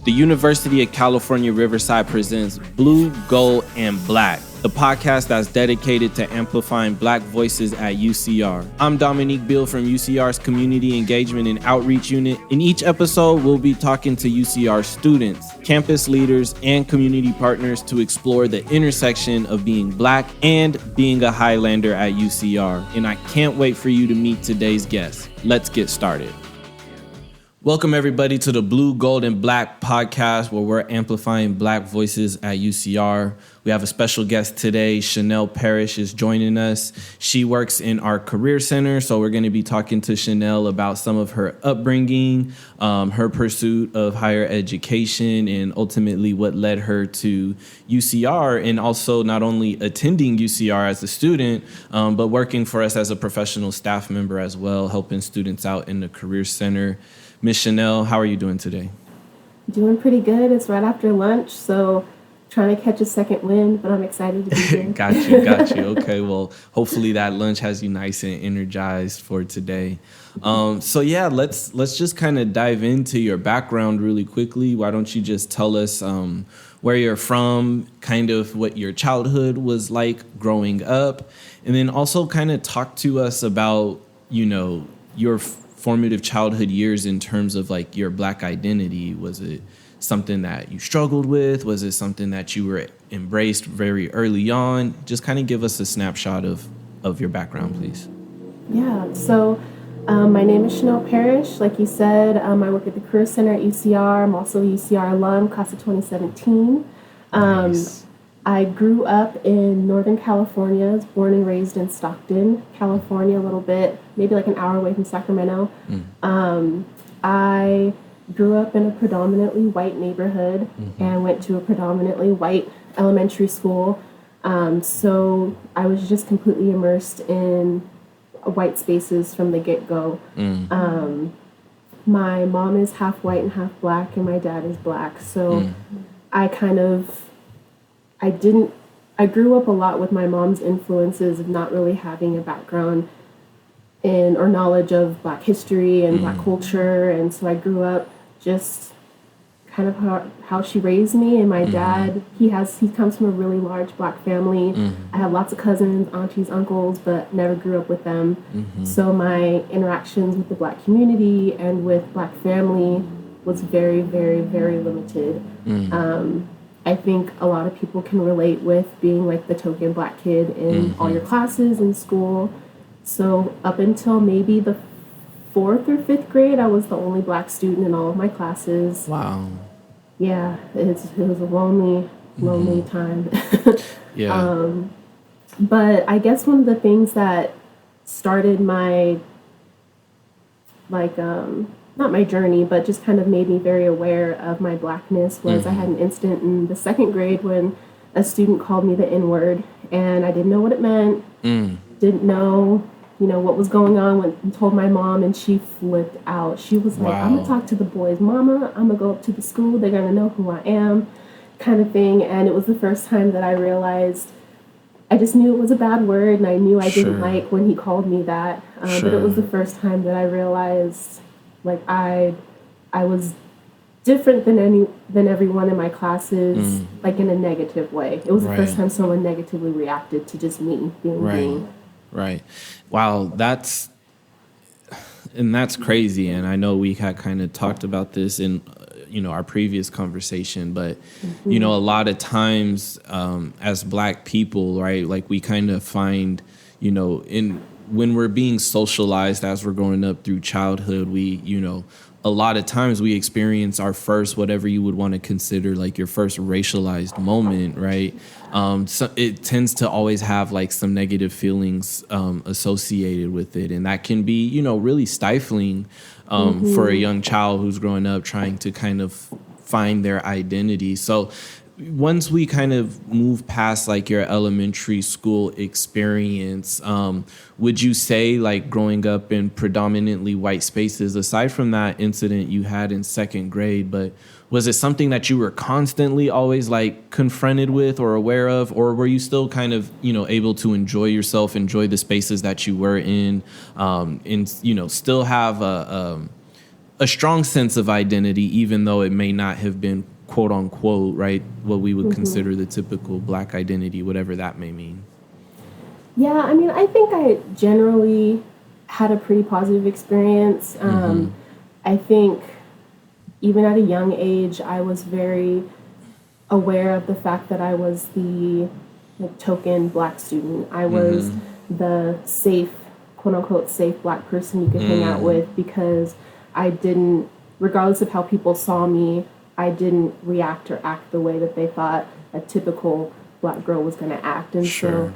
The University of California, Riverside presents Blue, Gold, and Black, the podcast that's dedicated to amplifying Black voices at UCR. I'm Dominique Beale from UCR's Community Engagement and Outreach Unit. In each episode, we'll be talking to UCR students, campus leaders, and community partners to explore the intersection of being Black and being a Highlander at UCR. And I can't wait for you to meet today's guest. Let's get started. Welcome, everybody, to the Blue, Gold, and Black podcast, where we're amplifying Black voices at UCR. We have a special guest today. Chanel Parrish is joining us. She works in our Career Center, so we're going to be talking to Chanel about some of her upbringing, her pursuit of higher education, and ultimately what led her to UCR, and also not only attending UCR as a student, but working for us as a professional staff member as well, helping students out in the Career Center. Miss Chanel, how are you doing today? Doing pretty good. It's right after lunch, so trying to catch a second wind, but I'm excited to be here. Got you. Okay, well, hopefully that lunch has you nice and energized for today. Let's just kind of dive into your background really quickly. Why don't you just tell us where you're from, kind of what your childhood was like growing up, and then also kind of talk to us about, your formative childhood years in terms of like your Black identity. Was it something that you struggled with? Was it something that you were embraced very early on? Just kind of give us a snapshot of your background, please. Yeah, so my name is Chanel Parrish. Like you said, I work at the Career Center at UCR. I'm also a UCR alum, class of 2017. Nice. I grew up in Northern California. I was born and raised in Stockton, California, a little bit, maybe like an hour away from Sacramento. I grew up in a predominantly white neighborhood and went to a predominantly white elementary school. So I was just completely immersed in white spaces from the get-go. My mom is half white and half Black, and my dad is Black. So I grew up a lot with my mom's influences of not really having a background in or knowledge of Black history and Black culture. And so I grew up just kind of how she raised me. And my dad, he comes from a really large Black family. I have lots of cousins, aunties, uncles, but never grew up with them. So my interactions with the Black community and with Black family was very, very, very limited. I think a lot of people can relate with being like the token Black kid in all your classes in school. So up until maybe the 4th or 5th grade, I was the only Black student in all of my classes. Wow. Yeah, it was a lonely time. Yeah. But I guess one of the things that started my, not my journey, but just kind of made me very aware of my Blackness was I had an incident in the 2nd grade when a student called me the N-word, and I didn't know what it meant, didn't know, what was going on, went and told my mom, and she flipped out. She was like, I'm going to talk to the boys' mama, I'm going to go up to the school, they're going to know who I am, kind of thing. And it was the first time that I realized, I just knew it was a bad word, and I knew I didn't like when he called me that, but it was the first time that I realized like I was different than everyone in my classes, like in a negative way. It was the first time someone negatively reacted to just me being me. Right. Wow, that's crazy. And I know we had kind of talked about this in our previous conversation, but a lot of times as Black people, right, like we kind of find when we're being socialized as we're growing up through childhood, we, a lot of times we experience our first, whatever you would want to consider like your first racialized moment, right? So it tends to always have like some negative feelings associated with it. And that can be, really stifling for a young child who's growing up trying to kind of find their identity. So once we kind of move past like your elementary school experience, would you say like growing up in predominantly white spaces, aside from that incident you had in 2nd grade, but was it something that you were constantly always like confronted with or aware of, or were you still kind of, able to enjoy yourself, enjoy the spaces that you were in, and, still have a strong sense of identity, even though it may not have been quote unquote, right, what we would consider the typical Black identity, whatever that may mean. Yeah, I mean, I think I generally had a pretty positive experience. I think even at a young age, I was very aware of the fact that I was the token Black student. I was the safe, quote unquote, safe Black person you could hang out with, because I didn't, regardless of how people saw me, I didn't react or act the way that they thought a typical Black girl was going to act. And so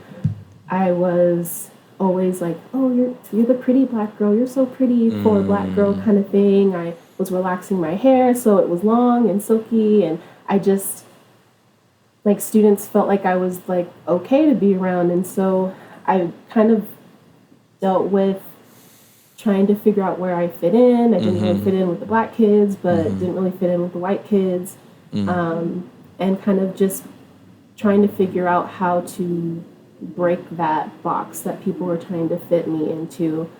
I was always like, oh, you're the pretty Black girl. You're so pretty for a Black girl kind of thing. I was relaxing my hair so it was long and silky. And I just, like, students felt like I was, like, okay to be around. And so I kind of dealt with trying to figure out where I fit in. I didn't really fit in with the Black kids, but didn't really fit in with the white kids. And kind of just trying to figure out how to break that box that people were trying to fit me into.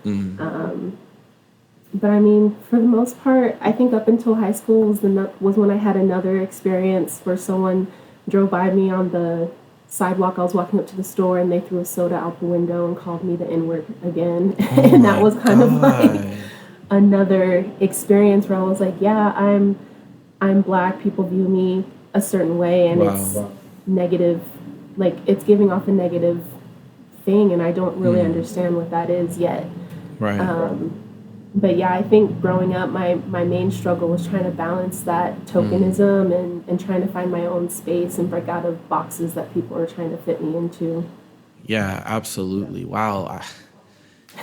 But I mean, for the most part, I think up until high school was when I had another experience where someone drove by me on the sidewalk. I was walking up to the store and they threw a soda out the window and called me the N-word again. And that was kind of like another experience where I was like, yeah, I'm Black. People view me a certain way, and it's negative. Like, it's giving off a negative thing, and I don't really understand what that is yet. But yeah, I think growing up, my main struggle was trying to balance that tokenism and trying to find my own space and break out of boxes that people are trying to fit me into. Yeah, absolutely. Wow.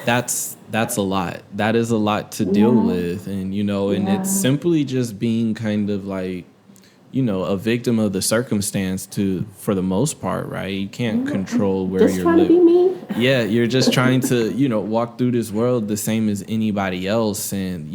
That's a lot. That is a lot to deal with. And, and it's simply just being kind of like, a victim of the circumstance for the most part, right? You can't control where just you're trying to be me. Yeah, you're just trying to, walk through this world the same as anybody else. And,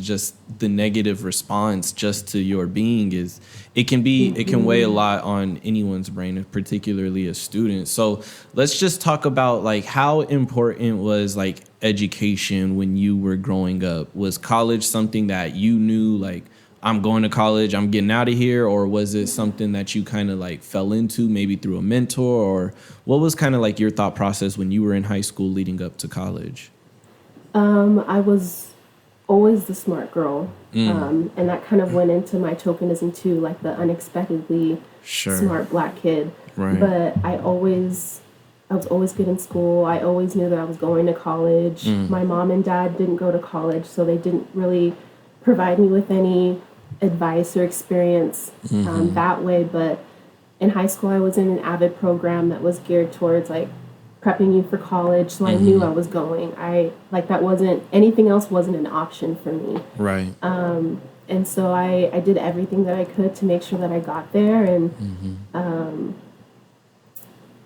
just the negative response just to your being it can weigh a lot on anyone's brain, particularly a student. So let's just talk about, like, how important was, like, education when you were growing up? Was college something that you knew, like, I'm going to college, I'm getting out of here? Or was it something that you kind of like fell into maybe through a mentor? Or what was kind of like your thought process when you were in high school leading up to college? I was always the smart girl. And that kind of went into my tokenism too, like the unexpectedly smart Black kid. Right. But I was always good in school. I always knew that I was going to college. My mom and dad didn't go to college, so they didn't really provide me with any advice or experience that way. But in high school, I was in an AVID program that was geared towards, like, prepping you for college, so I knew I was going. That wasn't, anything else wasn't an option for me. Right. And so I did everything that I could to make sure that I got there. And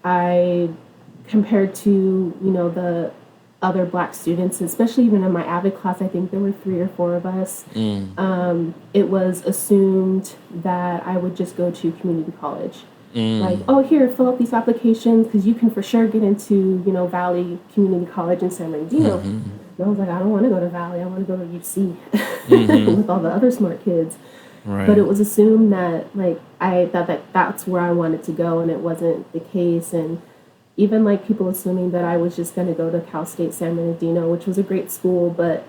I, compared to, the other Black students, especially even in my AVID class, I think there were 3 or 4 of us. It was assumed that I would just go to community college. Like, oh, here, fill out these applications because you can for sure get into, Valley Community College in San Bernardino. And I was like, I don't want to go to Valley. I want to go to UC with all the other smart kids. Right. But it was assumed that, like, I thought that that's where I wanted to go, and it wasn't the case. And even, like, people assuming that I was just going to go to Cal State San Bernardino, which was a great school, but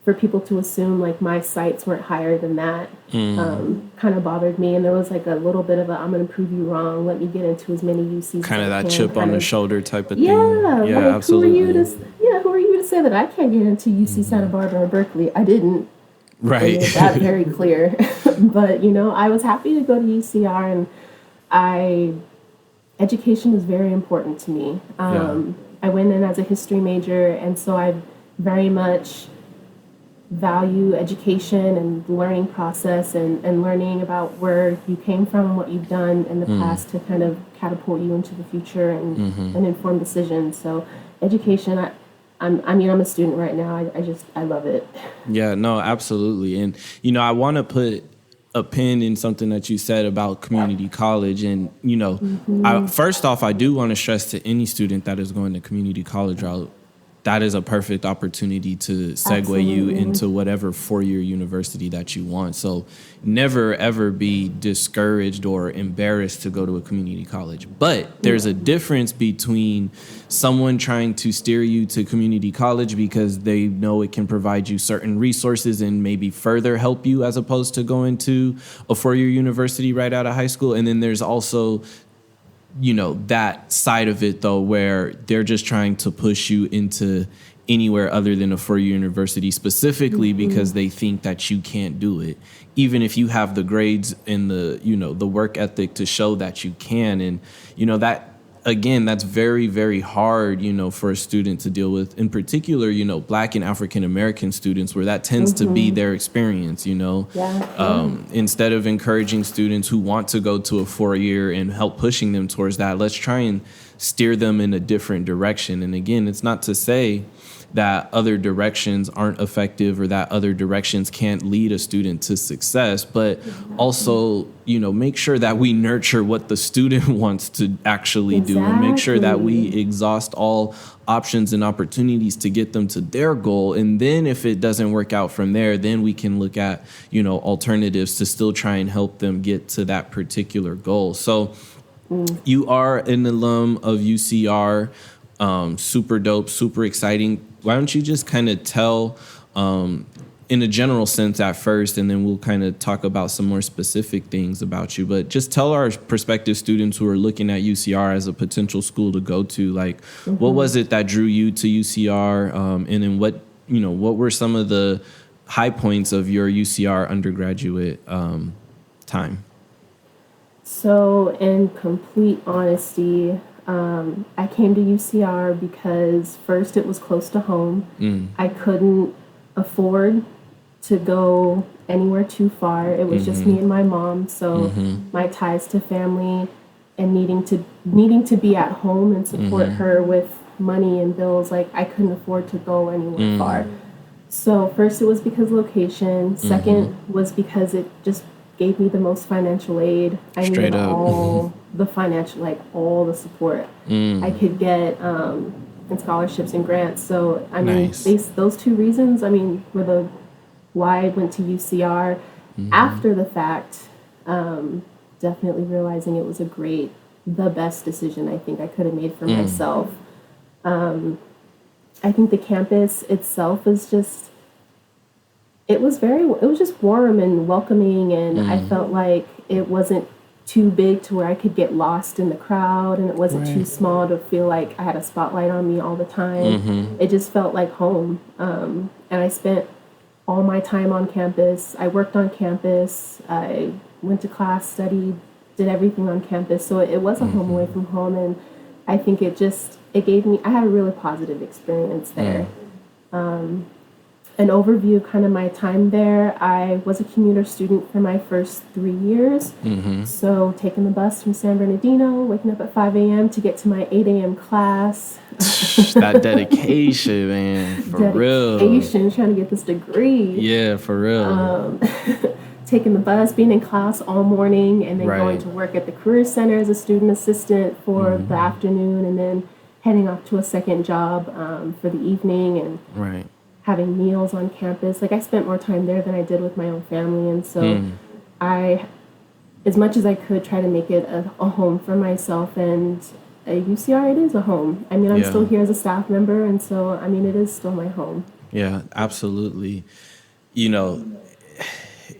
for people to assume, like, my sights weren't higher than that kind of bothered me. And there was, like, a little bit of I'm going to prove you wrong. Let me get into as many UCs kind of that can, chip on the shoulder type of thing. Yeah, like, absolutely. Who are you to say that I can't get into UC Santa Barbara or Berkeley? I didn't. Right. I made that very clear. But, I was happy to go to UCR, and education is very important to me. I went in as a history major, and so I very much value education and the learning process and learning about where you came from and what you've done in the past to kind of catapult you into the future and inform decisions. So education, I'm a student right now. I love it. Yeah, no, absolutely. And, I want to put a pin in something that you said about community college. And, first off, I do want to stress to any student that is going to community college route, that is a perfect opportunity to segue Absolutely. you into whatever four-year university that you want. So never, ever be discouraged or embarrassed to go to a community college. But there's a difference between someone trying to steer you to community college because they know it can provide you certain resources and maybe further help you, as opposed to going to a four-year university right out of high school. And then there's also, that side of it, though, where they're just trying to push you into anywhere other than a four-year university, specifically because they think that you can't do it, even if you have the grades and the work ethic to show that you can. And, that, again, that's very, very hard, for a student to deal with, in particular, Black and African-American students, where that tends to be their experience, Instead of encouraging students who want to go to a four-year and help pushing them towards that, let's try and steer them in a different direction. And again, it's not to say that other directions aren't effective or that other directions can't lead a student to success, but also, make sure that we nurture what the student wants to actually do, and make sure that we exhaust all options and opportunities to get them to their goal. And then if it doesn't work out from there, then we can look at, alternatives to still try and help them get to that particular goal. So you are an alum of UCR. Super dope, super exciting. Why don't you just kind of tell in a general sense at first, and then we'll kind of talk about some more specific things about you. But just tell our prospective students who are looking at UCR as a potential school to go to, like, what was it that drew you to UCR? And then what were some of the high points of your UCR undergraduate time? So in complete honesty, I came to UCR because first it was close to home. I couldn't afford to go anywhere too far. It was just me and my mom. So my ties to family and needing to be at home and support her with money and bills, like I couldn't afford to go anywhere far. So first it was because location. Second was because it just gave me the most financial aid. I needed all the financial, like all the support I could get, and scholarships and grants. So I mean, those two reasons, were the why I went to UCR. After the fact, definitely realizing it was the best decision I think I could have made for myself. I think the campus itself is just, it was just warm and welcoming, and I felt like it wasn't too big to where I could get lost in the crowd, and it wasn't too small to feel like I had a spotlight on me all the time. It just felt like home. And I spent all my time on campus. I worked on campus. I went to class, studied, did everything on campus. So it was a home away from home, and I think it gave me, I had a really positive experience there. An overview of kind of my time there, I was a commuter student for my first 3 years. So taking the bus from San Bernardino, waking up at 5 a.m. to get to my 8 a.m. class. That dedication, man, for real. Dedication, trying to get this degree. Yeah, for real. Taking the bus, being in class all morning, and then going to work at the Career Center as a student assistant for the afternoon, and then heading off to a second job for the evening, and having meals on campus. Like, I spent more time there than I did with my own family, and so I, as much as I could, try to make it a home for myself. And at UCR, it is a home. I'm still here as a staff member, and so, it is still my home. Yeah, absolutely.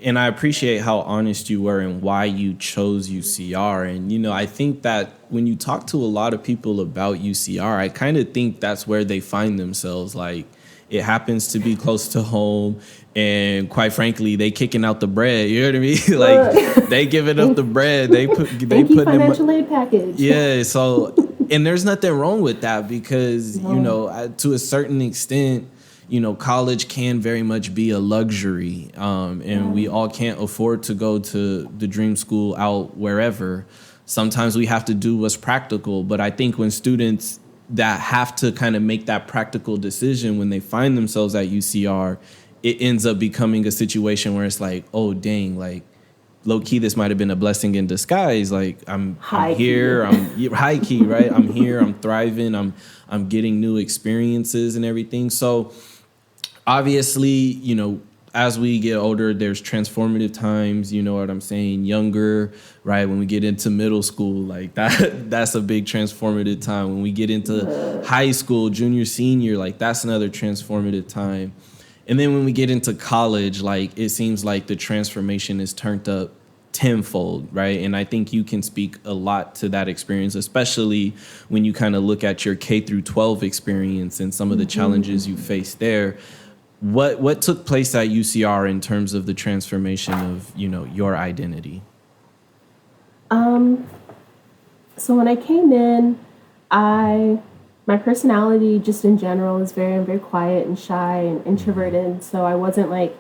And I appreciate how honest you were and why you chose UCR. And, I think that when you talk to a lot of people about UCR, I kind of think that's where they find themselves. Like, it happens to be close to home, and quite frankly, they kicking out the bread. You know what I mean? Like, they giving up the bread. They put financial aid package. Yeah. So, and there's nothing wrong with that, because to a certain extent, college can very much be a luxury, and we all can't afford to go to the dream school out wherever. Sometimes we have to do what's practical. But I think when students that have to kind of make that practical decision, when they find themselves at UCR, it ends up becoming a situation where it's like, oh, dang, like, low key, this might have been a blessing in disguise. Like I'm High here, I'm high key, right? I'm here, I'm thriving, I'm getting new experiences and everything. So obviously, you know, as we get older, there's transformative times, you know what I'm saying? Younger, right? When we get into middle school, like that's a big transformative time. When we get into high school, junior, senior, like that's another transformative time. And then when we get into college, like it seems like the transformation is turned up tenfold, right? And I think you can speak a lot to that experience, especially when you kind of look at your K through 12 experience and some of the challenges you faced there. What took place at UCR in terms of the transformation of, you know, your identity? So when I came in, my personality just in general is very, very quiet and shy and introverted. So I wasn't like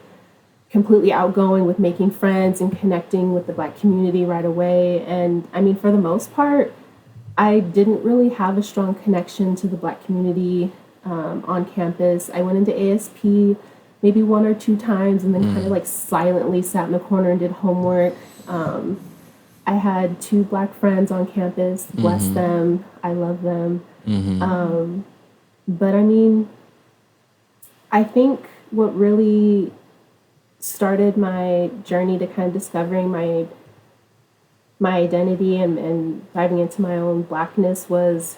completely outgoing with making friends and connecting with the Black community right away. And I mean, for the most part, I didn't really have a strong connection to the Black community on campus. I went into ASP maybe 1 or 2 times and then kind of like silently sat in the corner and did homework. I had 2 Black friends on campus, bless them, I love them. But I mean, I think what really started my journey to kind of discovering my identity and diving into my own Blackness was,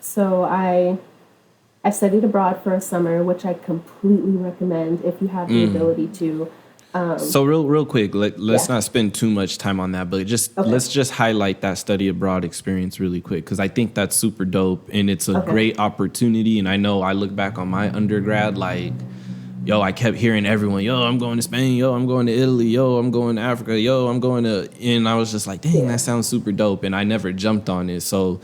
so I studied abroad for a summer, which I completely recommend if you have the ability to. So real quick, let's not spend too much time on that, but let's just highlight that study abroad experience really quick, because I think that's super dope and it's a great opportunity. And I know I look back on my undergrad, like, yo, I kept hearing everyone, yo, I'm going to Spain, yo, I'm going to Italy, yo, I'm going to Africa, yo, I'm going to, and I was just like, dang, that sounds super dope. And I never jumped on it. So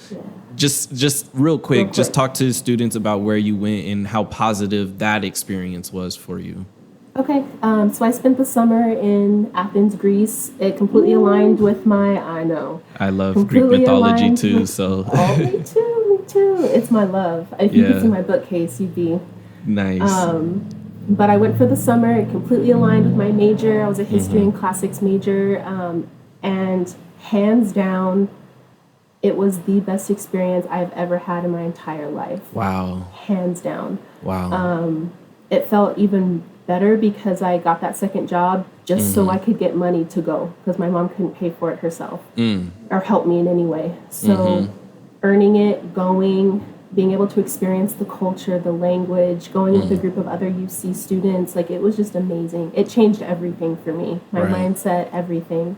just real quick, just talk to students about where you went and how positive that experience was for you. Okay, so I spent the summer in Athens, Greece. It completely aligned with I love Greek mythology too, so. Oh, me too. It's my love. If you could see my bookcase, you'd be. Nice. But I went for the summer. It completely aligned with my major. I was a history and classics major. And hands down, it was the best experience I've ever had in my entire life. Wow. Hands down. Wow. It felt even better because I got that second job just so I could get money to go, because my mom couldn't pay for it herself or help me in any way. So earning it, going, being able to experience the culture, the language, going with a group of other UC students, like it was just amazing. It changed everything for me, my mindset, everything.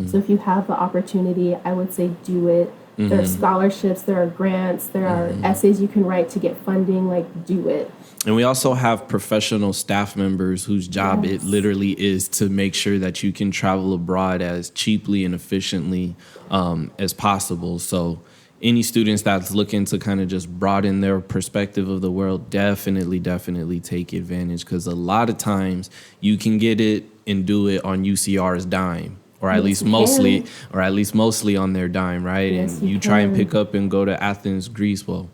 So if you have the opportunity, I would say do it. There are scholarships, there are grants, there are essays you can write to get funding, like do it. And we also have professional staff members whose job it literally is to make sure that you can travel abroad as cheaply and efficiently as possible. So any students that's looking to kind of just broaden their perspective of the world, definitely take advantage, because a lot of times you can get it and do it on UCR's dime. Or at least mostly on their dime, right? Yes, and you try and pick up and go to Athens, Greece. Well,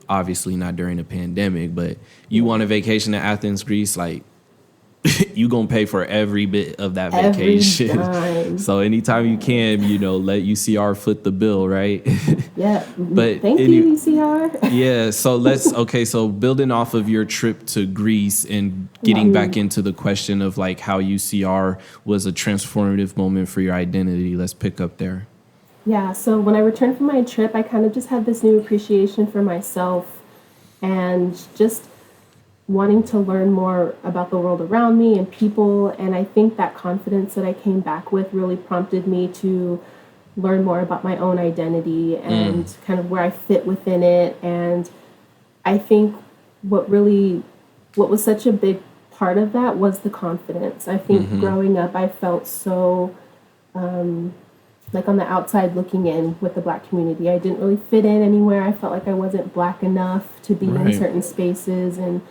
obviously not during the pandemic, but you want a vacation to Athens, Greece, like you gonna pay for every bit of that vacation. So anytime you can, you know, let UCR foot the bill, right? Yeah. But thank you, UCR. Yeah. So so building off of your trip to Greece and getting back into the question of like how UCR was a transformative moment for your identity, let's pick up there. Yeah. So when I returned from my trip, I kind of just had this new appreciation for myself and just wanting to learn more about the world around me and people. And I think that confidence that I came back with really prompted me to learn more about my own identity and kind of where I fit within it. And I think what was such a big part of that was the confidence. I think growing up, I felt so like on the outside looking in with the Black community. I didn't really fit in anywhere. I felt like I wasn't Black enough to be in certain spaces, and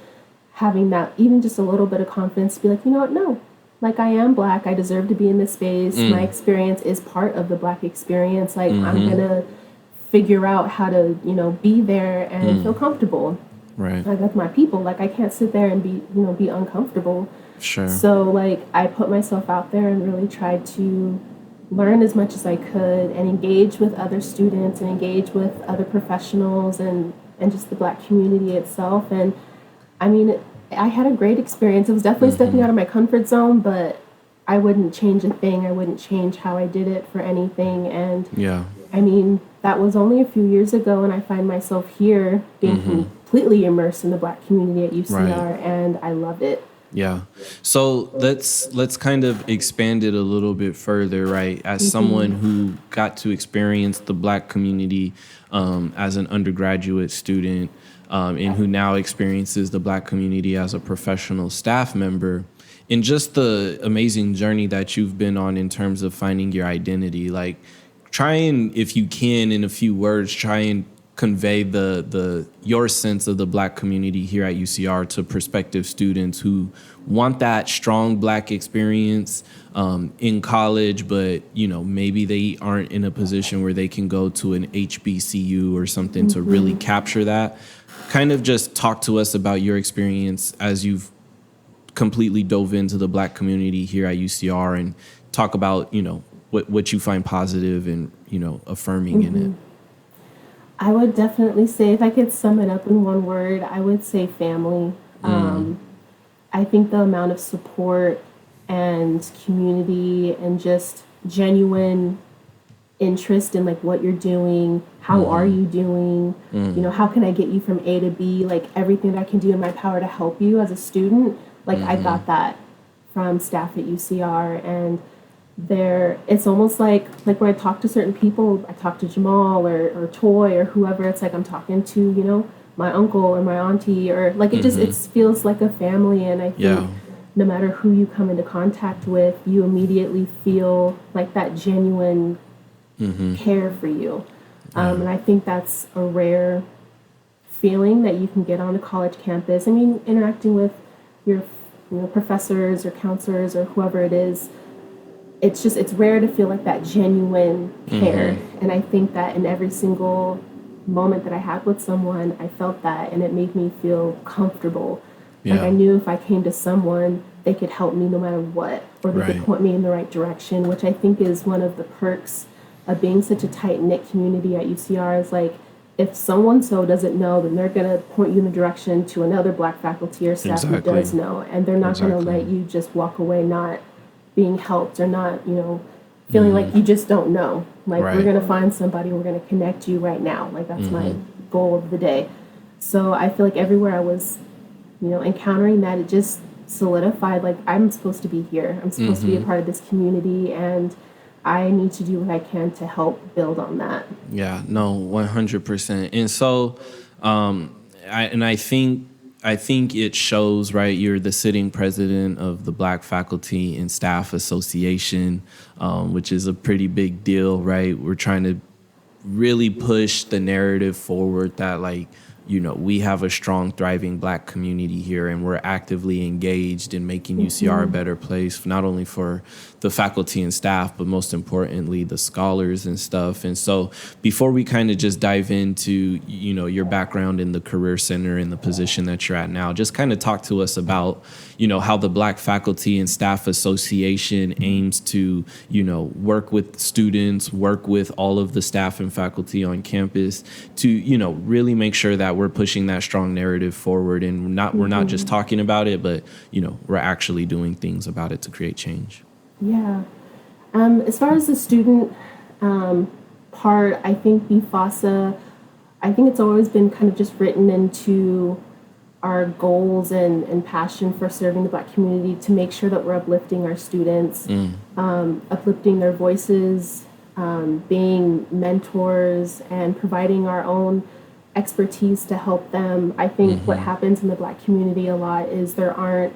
having that, even just a little bit of confidence to be like, you know what, no, like I am Black, I deserve to be in this space. My experience is part of the Black experience. Like I'm gonna figure out how to, you know, be there and feel comfortable. Right. Like with my people, like I can't sit there and be uncomfortable. Sure. So like I put myself out there and really tried to learn as much as I could and engage with other students and engage with other professionals and just the Black community itself. And I mean, I had a great experience. It was definitely stepping out of my comfort zone, but I wouldn't change a thing. I wouldn't change how I did it for anything. And Yeah. I mean, that was only a few years ago, and I find myself here being completely immersed in the Black community at UCR, and I love it. Yeah. So let's kind of expand it a little bit further, right? As someone who got to experience the Black community as an undergraduate student, and who now experiences the Black community as a professional staff member, and just the amazing journey that you've been on in terms of finding your identity, like try and, if you can, in a few words, try and convey the your sense of the Black community here at UCR to prospective students who want that strong Black experience in college, but maybe they aren't in a position where they can go to an HBCU or something to really capture that. Kind of just talk to us about your experience as you've completely dove into the Black community here at UCR, and talk about what you find positive and affirming in it. I would definitely say, if I could sum it up in one word, I would say family. I think the amount of support and community and just genuine interest in like what you're doing, how are you doing, how can I get you from A to B, like everything that I can do in my power to help you as a student, like I got that from staff at UCR. And it's almost like when I talk to certain people, I talk to Jamal or Toy or whoever, it's like I'm talking to, my uncle or my auntie, or like it feels like a family. And I think no matter who you come into contact with, you immediately feel like that genuine care for you. And I think that's a rare feeling that you can get on a college campus. I mean, interacting with your professors or counselors or whoever it is, it's rare to feel like that genuine care. And I think that in every single moment that I had with someone, I felt that, and it made me feel comfortable. Like I knew if I came to someone, they could help me no matter what, or they could point me in the right direction, which I think is one of the perks of being such a tight-knit community at UCR. Is like, if someone doesn't know, then they're going to point you in the direction to another Black faculty or staff who does know, and they're not going to let you just walk away not being helped or not, feeling like you just don't know. Like, we're going to find somebody, we're going to connect you right now. Like, that's my goal of the day. So I feel like everywhere I was, encountering that, it just solidified, like, I'm supposed to be here. I'm supposed to be a part of this community, and I need to do what I can to help build on that. Yeah, no, 100%. And so, I think it shows, right? You're the sitting president of the Black Faculty and Staff Association, which is a pretty big deal, right? We're trying to really push the narrative forward that, like, we have a strong, thriving Black community here, and we're actively engaged in making UCR a better place, not only for the faculty and staff, but most importantly, the scholars and stuff. And so before we kind of just dive into, your background in the Career Center and the position that you're at now, just kind of talk to us about, how the Black Faculty and Staff Association aims to, work with students, work with all of the staff and faculty on campus to, really make sure that we're pushing that strong narrative forward, and we're not just talking about it, but, we're actually doing things about it to create change. Yeah. As far as the student part, I think BFASA, I think it's always been kind of just written into our goals and passion for serving the Black community to make sure that we're uplifting our students, uplifting their voices, being mentors, and providing our own expertise to help them. I think what happens in the Black community a lot is there aren't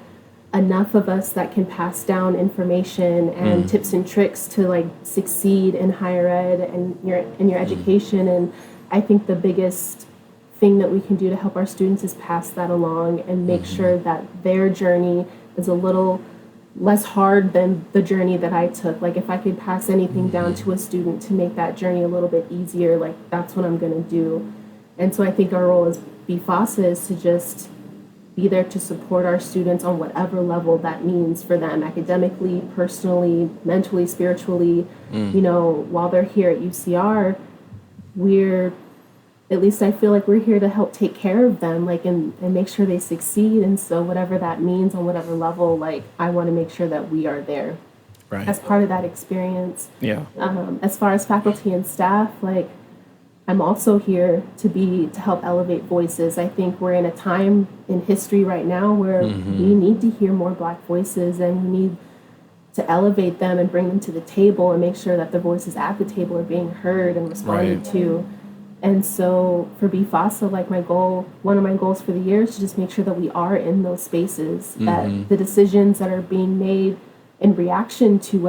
enough of us that can pass down information and tips and tricks to like succeed in higher ed and your education. And I think the biggest thing that we can do to help our students is pass that along and make sure that their journey is a little less hard than the journey that I took. Like, if I could pass anything down to a student to make that journey a little bit easier, like, that's what I'm going to do. And so I think our role as BFASA is to just be there to support our students on whatever level that means for them, academically, personally, mentally, spiritually. You know, while they're here at UCR, we're, at least I feel like we're here to help take care of them, like, and make sure they succeed. And so whatever that means on whatever level, like, I want to make sure that we are there as part of that experience. Yeah. As far as faculty and staff, like, I'm also here to help elevate voices. I think we're in a time in history right now where we need to hear more Black voices, and we need to elevate them and bring them to the table and make sure that the voices at the table are being heard and responded to. And so for BFASA, like, one of my goals for the year is to just make sure that we are in those spaces, that the decisions that are being made in reaction to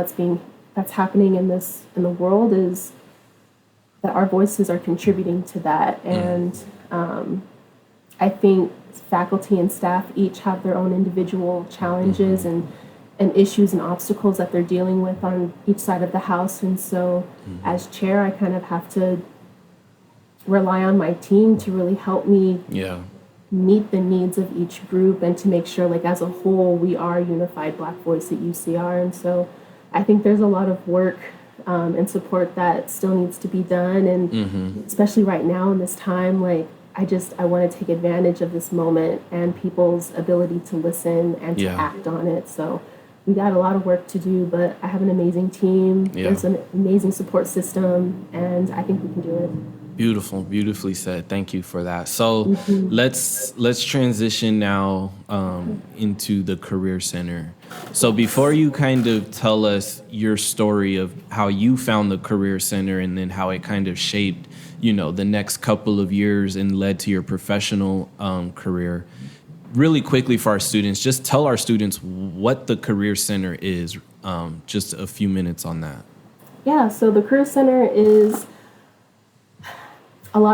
that's happening in the world is that our voices are contributing to that. And I think faculty and staff each have their own individual challenges and issues and obstacles that they're dealing with on each side of the house. And so as chair, I kind of have to rely on my team to really help me meet the needs of each group and to make sure, like, as a whole, we are a unified Black voice at UCR. And so I think there's a lot of work and support that still needs to be done. And especially right now in this time, like, I want to take advantage of this moment and people's ability to listen and to act on it. So we got a lot of work to do, but I have an amazing team. There's an amazing support system, and I think we can do it. Beautiful, beautifully said. Thank you for that. So let's transition now into the Career Center. So before you kind of tell us your story of how you found the Career Center and then how it kind of shaped, you know, the next couple of years and led to your professional career, really quickly for our students, just tell our students what the Career Center is. Just a few minutes on that. Yeah, so the Career Center is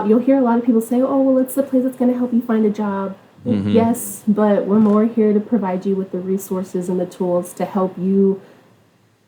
you'll hear a lot of people say, oh, well, it's the place that's going to help you find a job. Yes, but we're more here to provide you with the resources and the tools to help you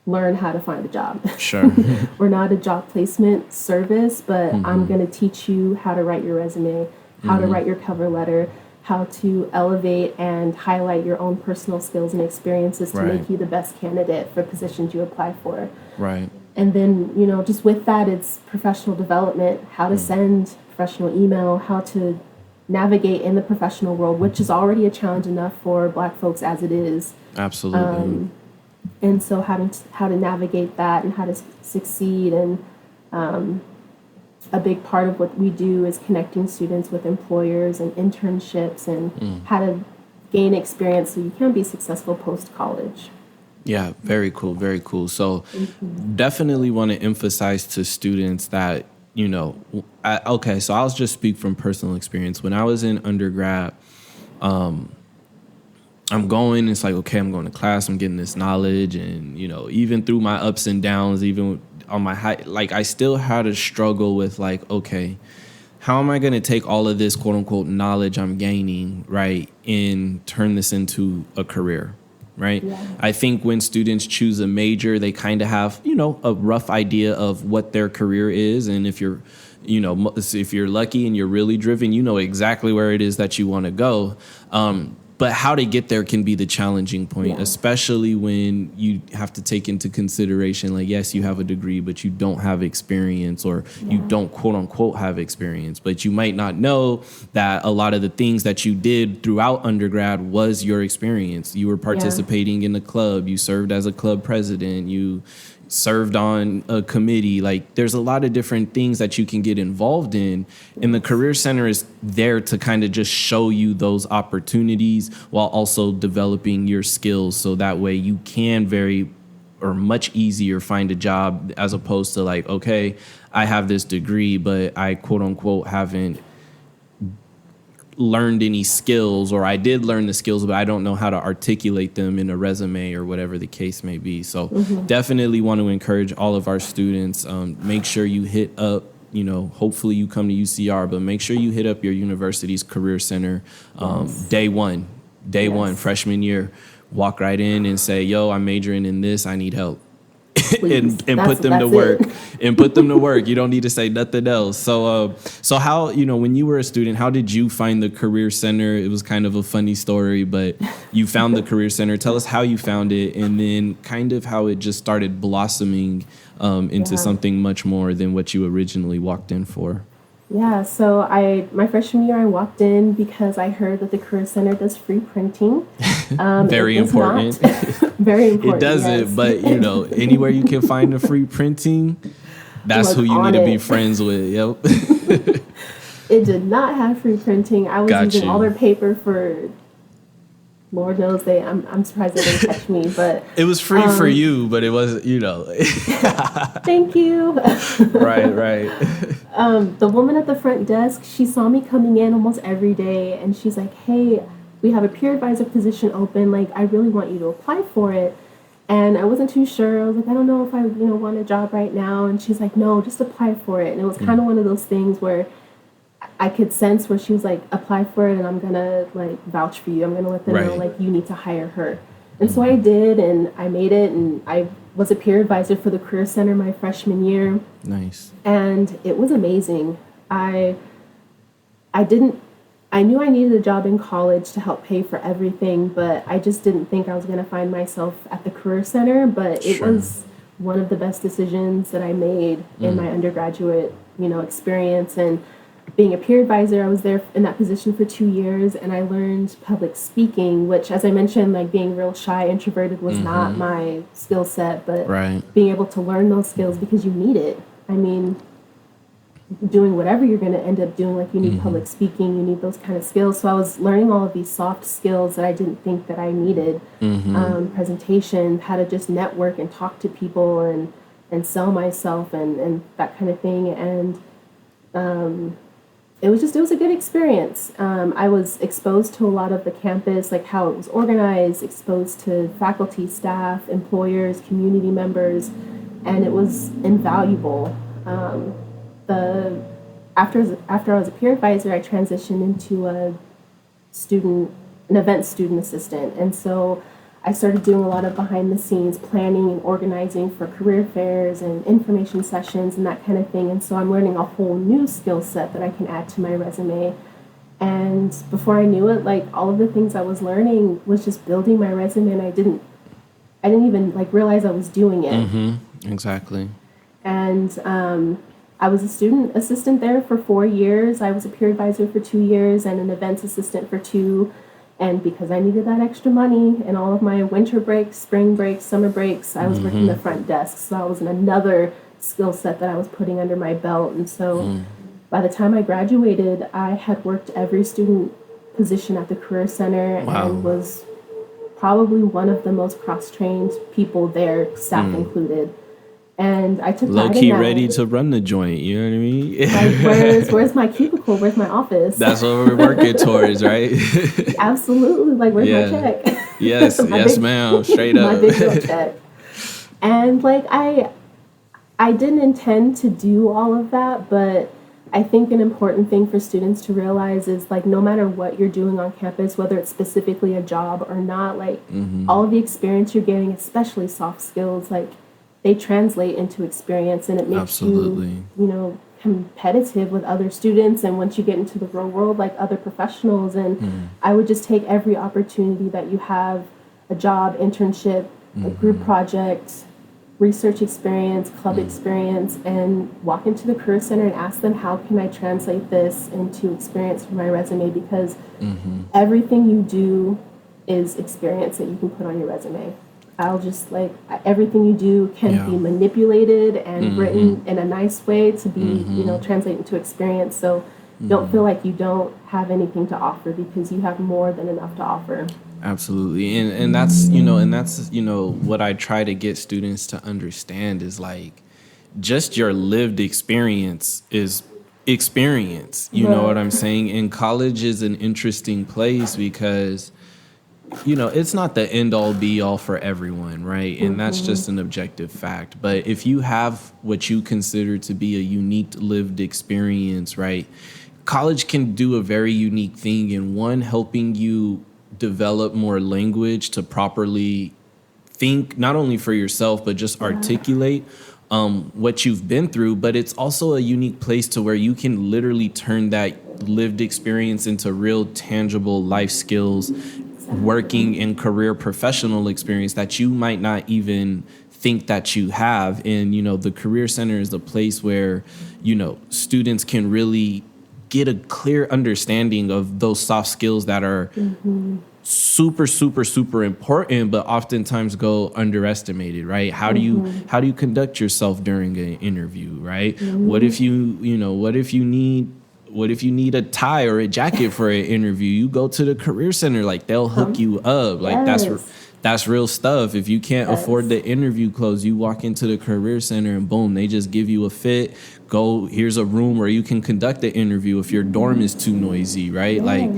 learn how to find a job. Sure. We're not a job placement service, but I'm going to teach you how to write your resume, how to write your cover letter, how to elevate and highlight your own personal skills and experiences to make you the best candidate for positions you apply for. Right. And then, you know, just with that, it's professional development, how to send professional email, how to navigate in the professional world, which is already a challenge enough for Black folks as it is. Absolutely. And so how to navigate that and how to succeed. And a big part of what we do is connecting students with employers and internships and how to gain experience so you can be successful post-college. Yeah, very cool, very cool. So definitely want to emphasize to students that, you know, so I'll just speak from personal experience. When I was in undergrad, I'm going, it's like, okay, I'm going to class, I'm getting this knowledge. And, you know, even through my ups and downs, even on my high, like, I still had a struggle with, like, okay, how am I going to take all of this, quote unquote, knowledge I'm gaining, right, and turn this into a career? Right. Yeah. I think when students choose a major, they kind of have, you know, a rough idea of what their career is. And if you're, you know, if you're lucky and you're really driven, you know exactly where it is that you want to go. But how to get there can be the challenging point, especially when you have to take into consideration, like, yes, you have a degree, but you don't have experience, or you don't, quote unquote, have experience. But you might not know that a lot of the things that you did throughout undergrad was your experience. You were participating in a club. You served as a club president. You served on a committee. Like, there's a lot of different things that you can get involved in. And the Career Center is there to kind of just show you those opportunities while also developing your skills. So that way you can much easier find a job, as opposed to, like, okay, I have this degree, but I, quote unquote, haven't learned any skills, or I did learn the skills, but I don't know how to articulate them in a resume or whatever the case may be. So definitely want to encourage all of our students. Make sure you hit up, you know, hopefully you come to UCR, but make sure you hit up your university's Career Center day one, freshman year. Walk right in and say, yo, I'm majoring in this. I need help. Please. and put them to work and put them to work. You don't need to say nothing else. So how, when you were a student, how did you find the Career Center? It was kind of a funny story, but you found the Career Center. Tell us how you found it, and then kind of how it just started blossoming into something much more than what you originally walked in for. Yeah, so my freshman year I walked in because I heard that the Career Center does free printing. Very important. Very important. It doesn't, yes. but anywhere you can find the free printing, that's who you need to be friends with. Yep. It did not have free printing. I was using all their paper for Lord knows I'm surprised they didn't catch me, but it was free for you, but it wasn't, Thank you. Right. The woman at the front desk, she saw me coming in almost every day, and she's like, "Hey, we have a peer advisor position open. Like, I really want you to apply for it." And I wasn't too sure. I was like, "I don't know if I, want a job right now." And she's like, "No, just apply for it." And it was kind of one of those things where I could sense where she was like, "Apply for it, and I'm gonna like vouch for you. I'm gonna let them know like you need to hire her." And so I did, and I made it, and I was a peer advisor for the Career Center my freshman year. Nice. And it was amazing. I knew I needed a job in college to help pay for everything, but I just didn't think I was going to find myself at the Career Center. But it was one of the best decisions that I made in my undergraduate, experience. And being a peer advisor, I was there in that position for 2 years, and I learned public speaking, which, as I mentioned, like being real shy, introverted was not my skill set, but being able to learn those skills because you need it. I mean, doing whatever you're going to end up doing, like you need public speaking, you need those kind of skills. So I was learning all of these soft skills that I didn't think that I needed. Presentation, how to just network and talk to people and sell myself and that kind of thing. And it was a good experience. I was exposed to a lot of the campus, like how it was organized, exposed to faculty, staff, employers, community members, and it was invaluable. After I was a peer advisor, I transitioned into an event student assistant, and so I started doing a lot of behind the scenes planning and organizing for career fairs and information sessions and that kind of thing. And so I'm learning a whole new skill set that I can add to my resume. And before I knew it, like all of the things I was learning was just building my resume, and I didn't even like realize I was doing it. Exactly. And I was a student assistant there for 4 years. I was a peer advisor for 2 years and an events assistant for 2. And because I needed that extra money and all of my winter breaks, spring breaks, summer breaks, I was working the front desk. So that was another skill set that I was putting under my belt. And so by the time I graduated, I had worked every student position at the Career Center and was probably one of the most cross-trained people there, staff included. And I took low key ready to run the joint. You know what I mean? Like, where's my cubicle? Where's my office? That's what we're working towards, right? Absolutely. Like, where's my check? Yes, ma'am. Straight up. My big girl check. And like, I didn't intend to do all of that, but I think an important thing for students to realize is like, no matter what you're doing on campus, whether it's specifically a job or not, like all of the experience you're getting, especially soft skills, like they translate into experience, and it makes you competitive with other students. And once you get into the real world, like other professionals, and I would just take every opportunity that you have, a job, internship, a group project, research experience, club experience, and walk into the Career Center and ask them, how can I translate this into experience for my resume? Because everything you do is experience that you can put on your resume. Everything you do can be manipulated and written in a nice way to be, translate into experience. So don't feel like you don't have anything to offer, because you have more than enough to offer. Absolutely. And that's what I try to get students to understand is like, just your lived experience is experience. You know what I'm saying? And college is an interesting place because it's not the end all be all for everyone, right? And that's just an objective fact. But if you have what you consider to be a unique lived experience, right? College can do a very unique thing in helping you develop more language to properly think not only for yourself, but just articulate what you've been through. But it's also a unique place to where you can literally turn that lived experience into real tangible life skills, working and career professional experience that you might not even think that you have. And, the Career Center is the place where, students can really get a clear understanding of those soft skills that are super, super, super important, but oftentimes go underestimated, right? How do you conduct yourself during an interview, right? What if you need a tie or a jacket for an interview? You go to the Career Center, like they'll hook you up. Like that's real stuff. If you can't afford the interview clothes, you walk into the Career Center and boom, they just give you a fit. Go, here's a room where you can conduct the interview if your dorm is too noisy, right? Like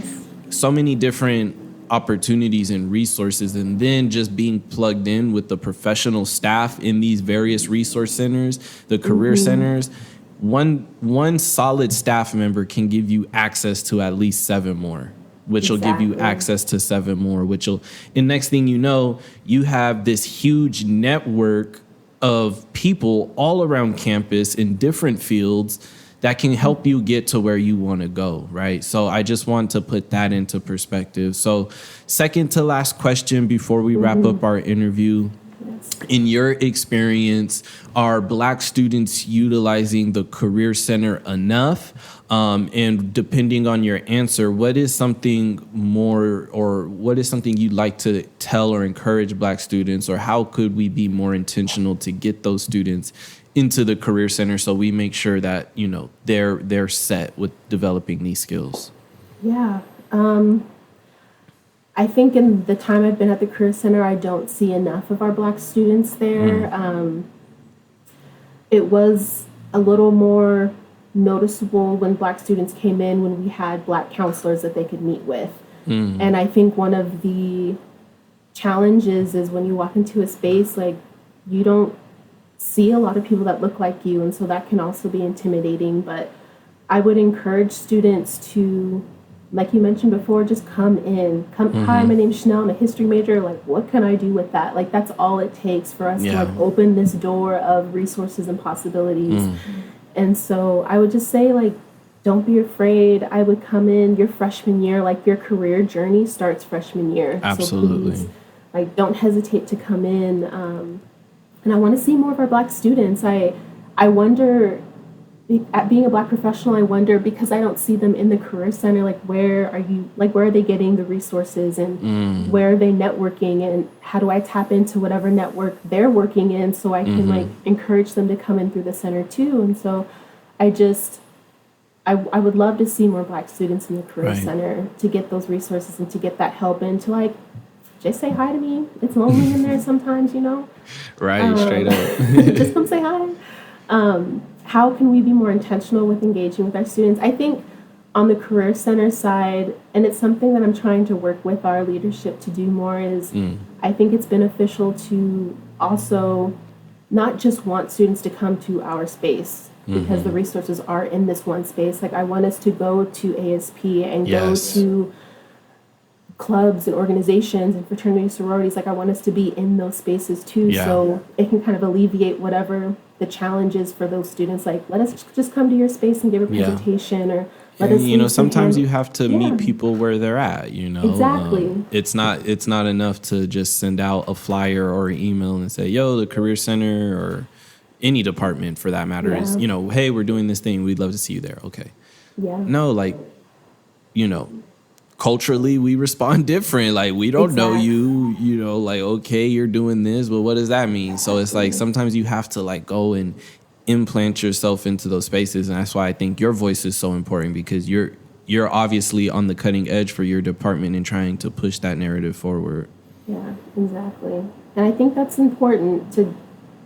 so many different opportunities and resources, and then just being plugged in with the professional staff in these various resource centers, the career centers. One solid staff member can give you access to at least 7 more, which will give you access to 7 more, and next thing you know, you have this huge network of people all around campus in different fields that can help you get to where you want to go, right? So I just want to put that into perspective. So second to last question before we wrap up our interview. In your experience, are Black students utilizing the Career Center enough? And depending on your answer, what is something you'd like to tell or encourage Black students, or how could we be more intentional to get those students into the Career Center so we make sure that, they're set with developing these skills? Yeah. I think in the time I've been at the Career Center, I don't see enough of our Black students there. It was a little more noticeable when Black students came in, when we had Black counselors that they could meet with. And I think one of the challenges is when you walk into a space, like, you don't see a lot of people that look like you, and so that can also be intimidating. But I would encourage students to, like you mentioned before, just come in. Hi, my name's Chanel, I'm a history major. Like, what can I do with that? Like, that's all it takes for us to like open this door of resources and possibilities. And so I would just say, like, don't be afraid. I would come in your freshman year, like your career journey starts freshman year. Absolutely. So please, like, don't hesitate to come in. And I want to see more of our Black students. I wonder, at being a Black professional, I wonder, because I don't see them in the Career Center, like, where are they getting the resources, and where are they networking, and how do I tap into whatever network they're working in so I can like encourage them to come in through the center too. And so I would love to see more Black students in the Career Center to get those resources and to get that help, and to like just say hi to me. It's lonely in there sometimes, Right, straight up. Just come say hi. How can we be more intentional with engaging with our students? I think on the Career Center side, and it's something that I'm trying to work with our leadership to do more, is I think it's beneficial to also not just want students to come to our space because the resources are in this one space. Like, I want us to go to ASP and go to clubs and organizations and fraternity sororities. Like, I want us to be in those spaces too, so it can kind of alleviate whatever the challenge is for those students. Like, let us just come to your space and give a presentation, or let us sometimes you have to meet people where they're at, Exactly. It's not enough to just send out a flyer or an email and say, yo, the Career Center, or any department for that matter, is, hey, we're doing this thing, we'd love to see you there. Okay. No, like, culturally we respond different. Like, we don't know you, like, okay, you're doing this, but what does that mean? So it's like, sometimes you have to like go and implant yourself into those spaces. And that's why I think your voice is so important, because you're obviously on the cutting edge for your department and trying to push that narrative forward. Yeah, exactly. And I think that's important, to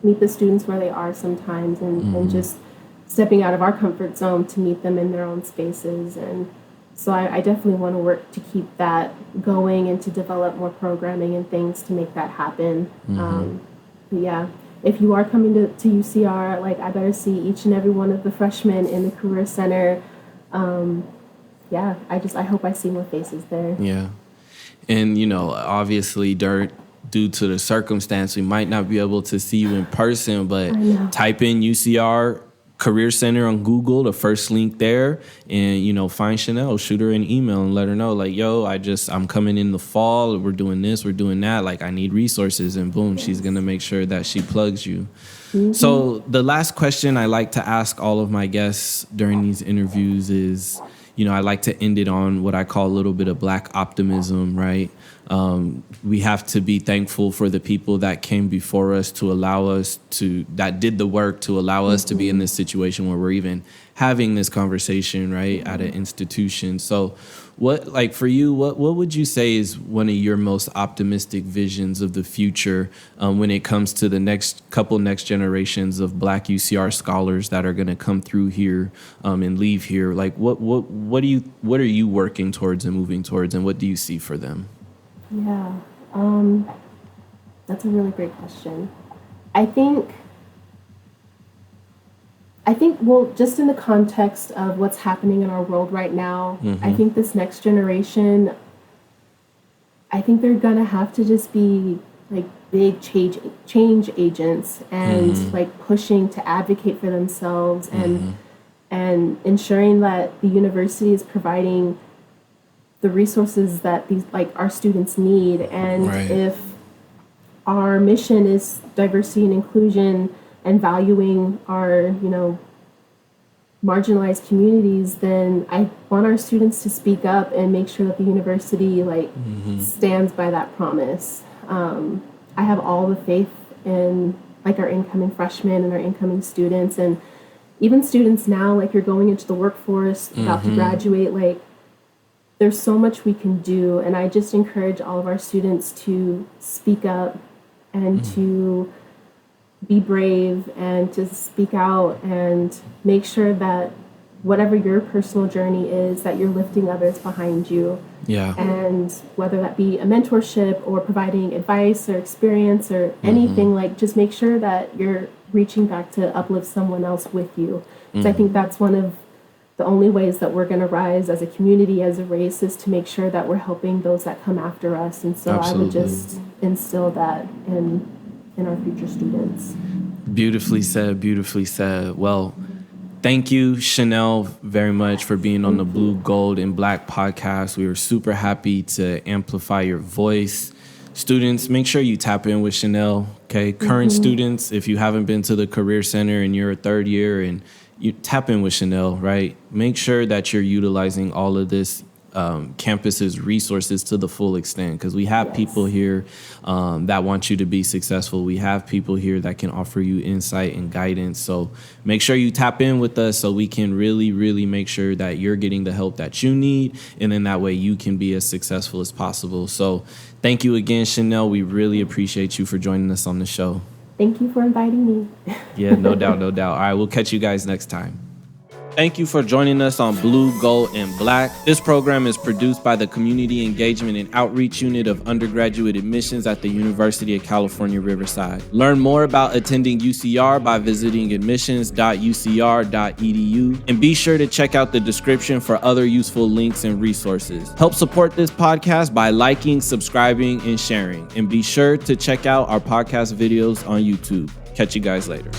meet the students where they are sometimes, and just stepping out of our comfort zone to meet them in their own spaces. And so I definitely want to work to keep that going and to develop more programming and things to make that happen. But yeah, if you are coming to UCR, like, I better see each and every one of the freshmen in the Career Center. I hope I see more faces there. Yeah. And, obviously due to the circumstance, we might not be able to see you in person, but type in UCR Career Center on Google, the first link there, and, you know, find Chanel, shoot her an email and let her know, like, yo, I'm coming in the fall, we're doing this, we're doing that, like, I need resources, and boom, she's gonna make sure that she plugs you. Mm-hmm. So the last question I like to ask all of my guests during these interviews is, you know, I like to end it on what I call a little bit of Black optimism, right? We have to be thankful for the people that came before us that did the work to allow us to be in this situation where we're even having this conversation, right, at an institution. So for you, what would you say is one of your most optimistic visions of the future when it comes to the next generations of Black UCR scholars that are going to come through here and leave here? Like, what are you working towards and moving towards, and what do you see for them? Yeah, that's a really great question. I think, well, just in the context of what's happening in our world right now, I think this next generation, I think they're gonna have to just be like big change agents and like pushing to advocate for themselves and ensuring that the university is providing the resources that our students need. And if our mission is diversity and inclusion and valuing our, you know, marginalized communities, then I want our students to speak up and make sure that the university stands by that promise. I have all the faith in like our incoming freshmen and our incoming students, and even students now, like you're going into the workforce, about to graduate, like there's so much we can do, and I just encourage all of our students to speak up and to be brave and to speak out and make sure that whatever your personal journey is, that you're lifting others behind you. Yeah. And whether that be a mentorship or providing advice or experience or anything, like just make sure that you're reaching back to uplift someone else with you. So I think that's one of the only ways that we're going to rise as a community, as a race, is to make sure that we're helping those that come after us. And so I would just instill that in our future students. Beautifully said, beautifully said. Well, thank you, Chanel, very much for being on the Blue, Gold, and Black podcast. We were super happy to amplify your voice. Students, make sure you tap in with Chanel, okay? Current students, if you haven't been to the Career Center and you're a third year, and you tap in with Chanel, right? Make sure that you're utilizing all of this campus's resources to the full extent, because we have people here that want you to be successful. We have people here that can offer you insight and guidance. So make sure you tap in with us so we can really, really make sure that you're getting the help that you need, and then that way you can be as successful as possible. So thank you again, Chanel. We really appreciate you for joining us on the show. Thank you for inviting me. Yeah, no doubt, no doubt. All right, we'll catch you guys next time. Thank you for joining us on Blue, Gold, and Black. This program is produced by the Community Engagement and Outreach Unit of Undergraduate Admissions at the University of California, Riverside. Learn more about attending UCR by visiting admissions.ucr.edu, and be sure to check out the description for other useful links and resources. Help support this podcast by liking, subscribing, and sharing. And be sure to check out our podcast videos on YouTube. Catch you guys later.